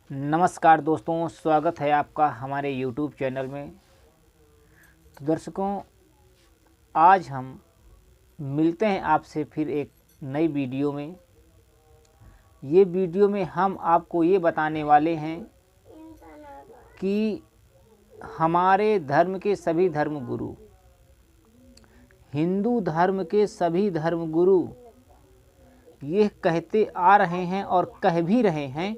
नमस्कार दोस्तों, स्वागत है आपका हमारे YouTube चैनल में। तो दर्शकों, आज हम मिलते हैं आपसे फिर एक नई वीडियो में। ये वीडियो में हम आपको ये बताने वाले हैं कि हमारे धर्म के सभी धर्मगुरु, हिंदू धर्म के सभी धर्मगुरु ये कहते आ रहे हैं और कह भी रहे हैं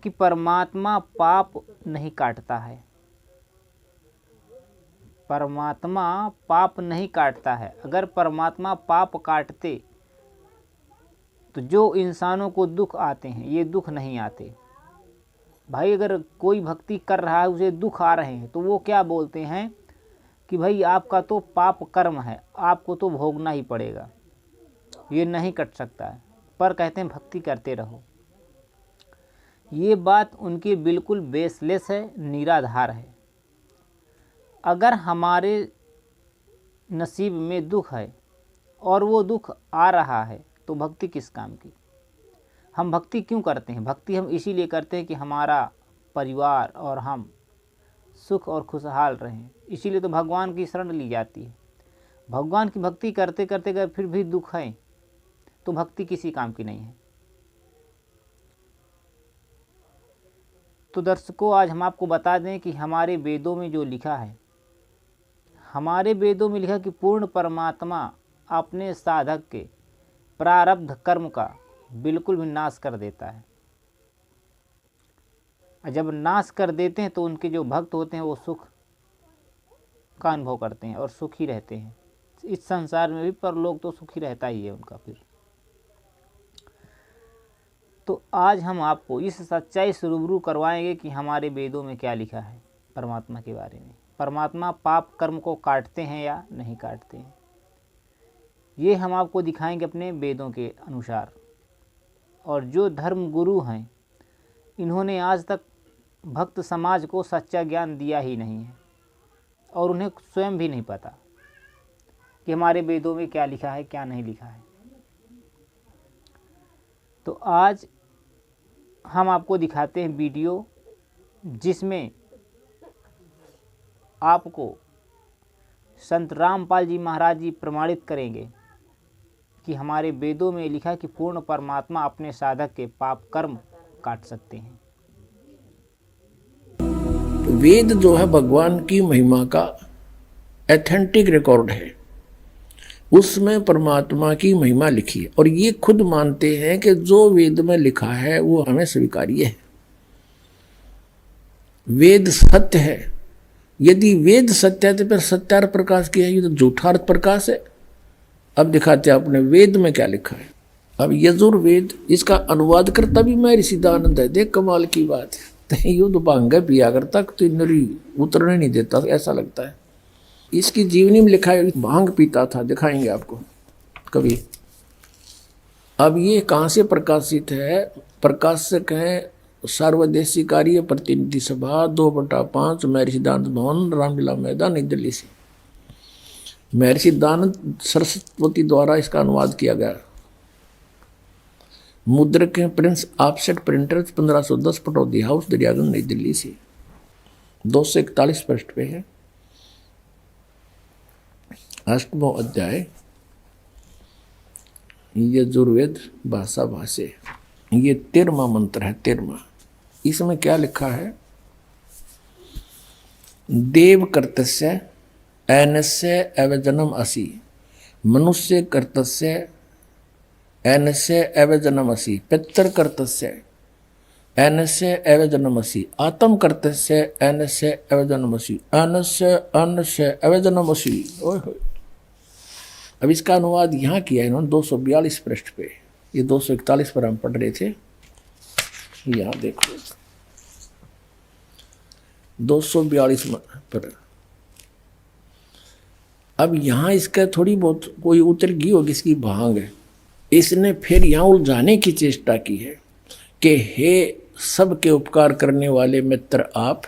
कि परमात्मा पाप नहीं काटता है। परमात्मा पाप नहीं काटता है। अगर परमात्मा पाप काटते तो जो इंसानों को दुख आते हैं ये दुख नहीं आते। भाई, अगर कोई भक्ति कर रहा है उसे दुख आ रहे हैं तो वो क्या बोलते हैं कि भाई आपका तो पाप कर्म है, आपको तो भोगना ही पड़ेगा, ये नहीं कट सकता है। पर कहते हैं भक्ति करते रहो। ये बात उनकी बिल्कुल बेसलेस है, निराधार है। अगर हमारे नसीब में दुख है और वो दुख आ रहा है तो भक्ति किस काम की। हम भक्ति क्यों करते हैं? भक्ति हम इसीलिए करते हैं कि हमारा परिवार और हम सुख और खुशहाल रहें। इसीलिए तो भगवान की शरण ली जाती है। भगवान की भक्ति करते करते अगर फिर भी दुख है तो भक्ति किसी काम की नहीं है। तो दर्शकों, आज हम आपको बता दें कि हमारे वेदों में जो लिखा है, हमारे वेदों में लिखा कि पूर्ण परमात्मा अपने साधक के प्रारब्ध कर्म का बिल्कुल भी नाश कर देता है। और जब नाश कर देते हैं तो उनके जो भक्त होते हैं वो सुख का अनुभव करते हैं और सुखी रहते हैं इस संसार में भी, पर लोग तो सुखी रहता ही है उनका। फिर तो आज हम आपको इस सच्चाई से रूबरू करवाएंगे कि हमारे वेदों में क्या लिखा है परमात्मा के बारे में। परमात्मा पाप कर्म को काटते हैं या नहीं काटते हैं, ये हम आपको दिखाएंगे अपने वेदों के अनुसार। और जो धर्म गुरु हैं इन्होंने आज तक भक्त समाज को सच्चा ज्ञान दिया ही नहीं है और उन्हें स्वयं भी नहीं पता कि हमारे वेदों में क्या लिखा है क्या नहीं लिखा है। तो आज हम आपको दिखाते हैं वीडियो जिसमें आपको संत रामपाल जी महाराज जी प्रमाणित करेंगे कि हमारे वेदों में लिखा है कि पूर्ण परमात्मा अपने साधक के पाप कर्म काट सकते हैं। वेद जो है भगवान की महिमा का एथेंटिक रिकॉर्ड है। उसमें परमात्मा की महिमा लिखी है और ये खुद मानते हैं कि जो वेद में लिखा है वो हमें स्वीकार्य है। वेद सत्य है। यदि वेद सत्य है तो फिर सत्यार्थ प्रकाश की है, ये तो झूठार्थ प्रकाश है। अब दिखाते हैं अपने वेद में क्या लिखा है। अब यजुर्वेद, इसका अनुवाद करता भी महर्षि सिद्धानंद है। देख कमाल की बात है। युद्ध भांग पिया करता तो नरी उतरने नहीं देता, ऐसा लगता है। इसकी जीवनी में लिखा है भांग पीता था, दिखाएंगे आपको कभी। अब ये कहाँ से प्रकाशित है? प्रकाशक है सर्वदेशी कार्य प्रतिनिधि सभा 2/5 महर्षि सिद्धानंद भवन, रामलीला मैदान, नई दिल्ली से। महर्षि सिद्धानंद सरस्वती द्वारा इसका अनुवाद किया गया। मुद्रक है Prince offset printers, 1510, Pataudi house, Daryaganj, नई दिल्ली से। 241 पृष्ठ पे है। 8वां अध्याय यजुर्वेद भाषा भाष्य। ये 13वां मंत्र है। 13वां। इसमें क्या लिखा है? देव कर्तस्य ऐनस्य एवजनम असि, मनुष्य कर्तस्य ऐनस्य एवजनमसि, पितर कर्तस्य ऐनस्य एवजनमसि, आत्म कर्तस्य ऐनस्य एवजनमसि, अन्नस्य अन्नस्य एवजनमसि। ओए होए। अब इसका अनुवाद यहाँ किया है इन्होंने 242 पृष्ठ पे। ये 241 पर हम पढ़ रहे थे। यहाँ देखो 242 पर। अब यहाँ इसका थोड़ी बहुत कोई उतर गई होगी, इसकी भांग है। इसने फिर यहाँ उलझाने की चेष्टा की है कि हे सबके उपकार करने वाले मित्र आप,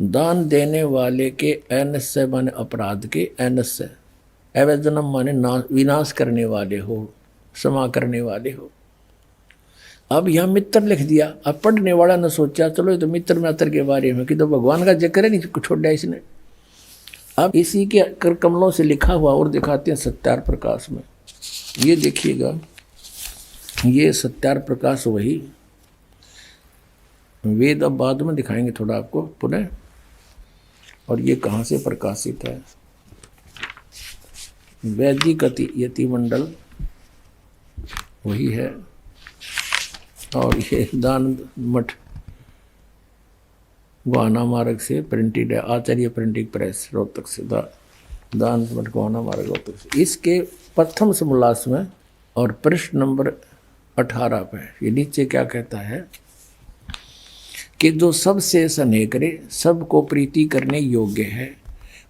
दान देने वाले के ऐनस्य माने अपराध के, ऐनस्य एवजनम माने विनाश करने वाले हो, क्षमा करने वाले हो। अब यहाँ मित्र लिख दिया। अब पढ़ने वाला ने सोचा चलो ये तो मित्र मित्र के बारे में, कि तो भगवान का जिक्र है नहीं छोड़ा इसने। अब इसी के कर कमलों से लिखा हुआ और दिखाते हैं सत्यार प्रकाश में। ये देखिएगा, ये सत्यार प्रकाश वही वेद, अब बाद में दिखाएंगे थोड़ा आपको पुनः। और ये कहाँ से प्रकाशित है? वैदिक यति मंडल वही है। और ये दानंद मठ गोहाना मार्ग से प्रिंटेड है, आचार्य प्रिंटिंग प्रेस रोहतक से, दानंद मठ गोहाना मार्ग रोहतक से। इसके प्रथम समोल्लास में और पृष्ठ नंबर 18 पे ये नीचे क्या कहता है कि जो सबसे स्नेह करे, सबको प्रीति करने योग्य है,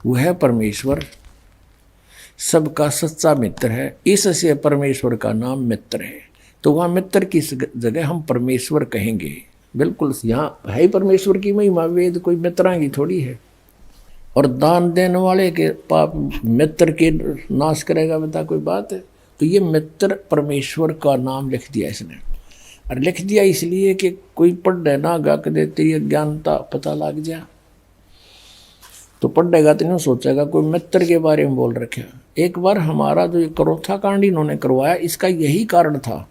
वह परमेश्वर सबका सच्चा मित्र है। इससे परमेश्वर का नाम मित्र है। तो वहाँ मित्र की जगह हम परमेश्वर कहेंगे। बिल्कुल यहाँ है ही परमेश्वर की महिमा, वेद कोई मित्रा की थोड़ी है। और दान देने वाले के पाप मित्र के नाश करेगा, बता कोई बात है? तो ये मित्र परमेश्वर का नाम लिख दिया इसने। और लिख दिया इसलिए कि कोई पढ़े ना गा के देते ये ज्ञानता पता लग जा, तो पढ़ेगा तो नहीं सोचेगा कोई मित्र के बारे में बोल रखे। एक बार हमारा जो ये करोथा कांड इन्होंने करवाया, इसका यही कारण था।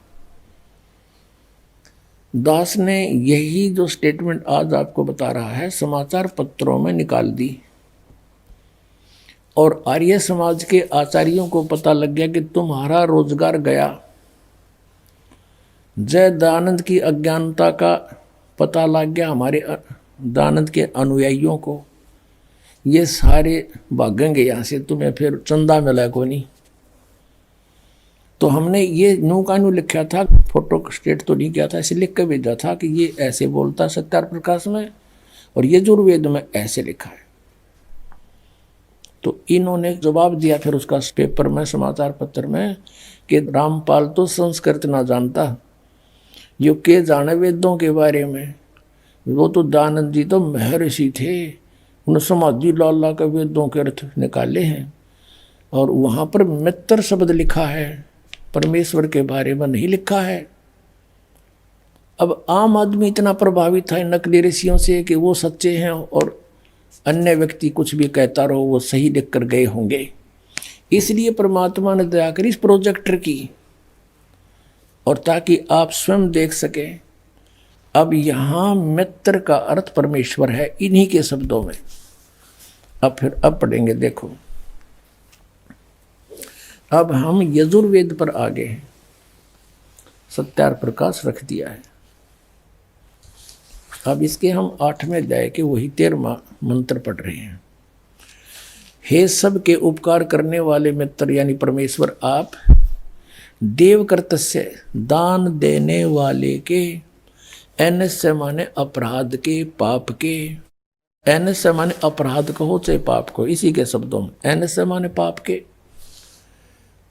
दास ने यही जो स्टेटमेंट आज आपको बता रहा है समाचार पत्रों में निकाल दी, और आर्य समाज के आचार्यों को पता लग गया कि तुम्हारा रोजगार गया। जय दानंद की अज्ञानता का पता लग गया हमारे दानंद के अनुयायियों को, ये सारे भागेंगे यहाँ से, तुम्हें फिर चंदा मिला को नहीं। तो हमने ये नू का नू लिखा था, फोटो स्टेट तो नहीं किया था, ऐसे लिख के भेजा था कि ये ऐसे बोलता सत्यार प्रकाश में, और ये यजुर्वेद में ऐसे लिखा है। तो इन्होंने जवाब दिया फिर उसका पेपर में, समाचार पत्र में, कि रामपाल तो संस्कृत ना जानता, जो के जाने वेदों के बारे में। वो तो दानंद जी तो महर्षि थे, उन्होंने समाधि लाला के वेदों के अर्थ निकाले हैं, और वहाँ पर मित्र शब्द लिखा है, परमेश्वर के बारे में नहीं लिखा है। अब आम आदमी इतना प्रभावित था इन नकली ऋषियों से कि वो सच्चे हैं, और अन्य व्यक्ति कुछ भी कहता रहो वो सही लिख कर गए होंगे। इसलिए परमात्मा ने दया करी इस प्रोजेक्टर की, और ताकि आप स्वयं देख सकें। अब यहाँ मित्र का अर्थ परमेश्वर है इन्हीं के शब्दों में। अब पढ़ेंगे, देखो अब हम यजुर्वेद पर आ गए हैं। सत्यार प्रकाश रख दिया है। अब इसके हम 8वें अध्याय के वही 13वां मंत्र पढ़ रहे हैं। हे सब के उपकार करने वाले मित्र यानी परमेश्वर, आप देव कर्तस्य दान देने वाले के, एनस्य माने अपराध के, पाप के, एनस्य माने अपराध कहो चाहे पाप को, इसी के शब्दों में एनस्य माने पाप के,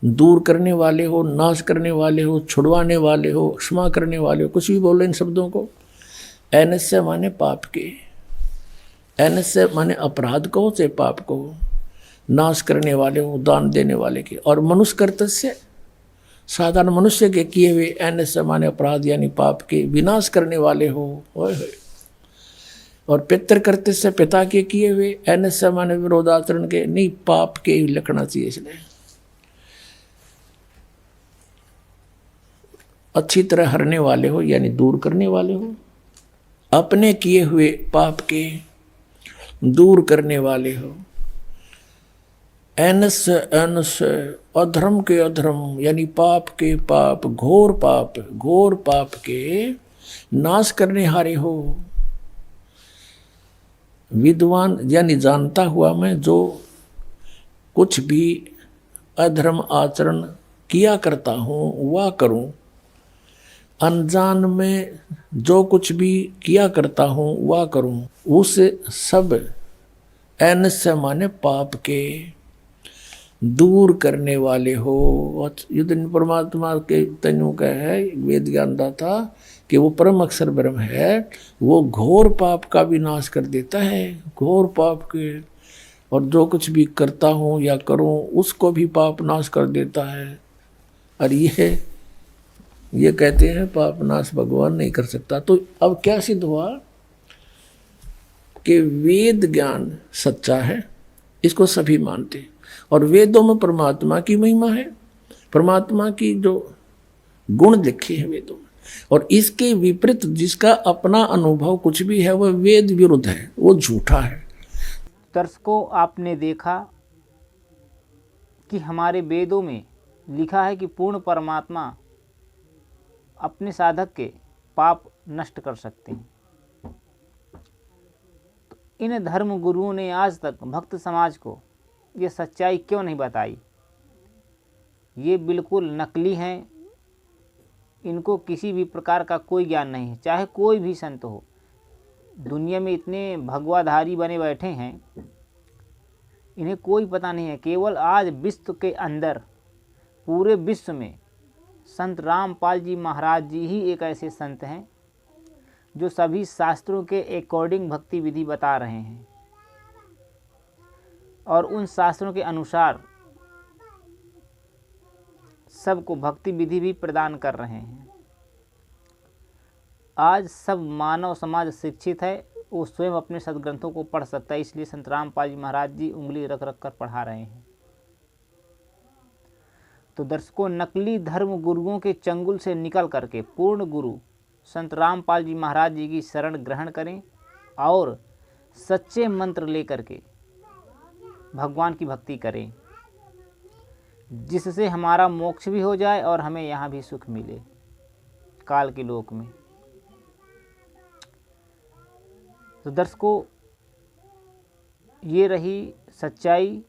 दूर करने वाले हो, नाश करने वाले हो, छुड़वाने वाले हो, क्षमा करने वाले हो, कुछ भी बोलो इन शब्दों को। एनस्य माने पाप के, एनस्य माने अपराध कहो चाहे पाप कहो, नाश करने वाले हो, दान देने वाले के, और मनुष्य कर्तस्य साधारण मनुष्य के किए हुए, एनस्य माने अपराध यानी पाप के विनाश करने वाले हो। और पितृ कर्तस्य पिता के किए हुए, एनस्य माने विरोधाचरण के, नहीं पाप के लिखना चाहिए इसलिए। अच्छी तरह हरने वाले हो यानी दूर करने वाले हो, अपने किए हुए पाप के दूर करने वाले हो। एनस अधर्म के अधर्म यानी पाप के पाप, घोर पाप के नाश करने हारे हो। विद्वान यानी जानता हुआ मैं जो कुछ भी अधर्म आचरण किया करता हूँ वह करूँ, अनजान में जो कुछ भी किया करता हूँ वह करूँ, उस सब एनस्य माने पाप के दूर करने वाले हो। युद्ध परमात्मा के तनु का है वेद ज्ञानदा था कि वो परम अक्षर ब्रह्म है, वो घोर पाप का भी नाश कर देता है, घोर पाप के, और जो कुछ भी करता हूँ या करूँ उसको भी पाप नाश कर देता है। और ये ये कहते हैं पाप नाश भगवान नहीं कर सकता। तो अब क्या सिद्ध हुआ कि वेद ज्ञान सच्चा है, इसको सभी मानते हैं, और वेदों में परमात्मा की महिमा है, परमात्मा की जो गुण लिखे हैं वेदों में, और इसके विपरीत जिसका अपना अनुभव कुछ भी है वह वेद विरुद्ध है, वो झूठा है। दर्शकों, आपने देखा कि हमारे वेदों में लिखा है कि पूर्ण परमात्मा अपने साधक के पाप नष्ट कर सकते हैं। तो इन धर्म गुरुओं ने आज तक भक्त समाज को ये सच्चाई क्यों नहीं बताई? ये बिल्कुल नकली हैं, इनको किसी भी प्रकार का कोई ज्ञान नहीं है, चाहे कोई भी संत हो। दुनिया में इतने भगवाधारी बने बैठे हैं, इन्हें कोई पता नहीं है। केवल आज विश्व के अंदर, पूरे विश्व में संत रामपाल जी महाराज जी ही एक ऐसे संत हैं जो सभी शास्त्रों के अकॉर्डिंग भक्ति विधि बता रहे हैं और उन शास्त्रों के अनुसार सबको भक्ति विधि भी प्रदान कर रहे हैं। आज सब मानव समाज शिक्षित है, वो स्वयं अपने सदग्रंथों को पढ़ सकता है, इसलिए संत रामपाल जी महाराज जी उंगली रख रख कर पढ़ा रहे हैं। तो दर्शकों, नकली धर्म गुरुओं के चंगुल से निकल करके पूर्ण गुरु संत रामपाल जी महाराज जी की शरण ग्रहण करें और सच्चे मंत्र लेकर के भगवान की भक्ति करें, जिससे हमारा मोक्ष भी हो जाए और हमें यहाँ भी सुख मिले काल के लोक में। तो दर्शकों, ये रही सच्चाई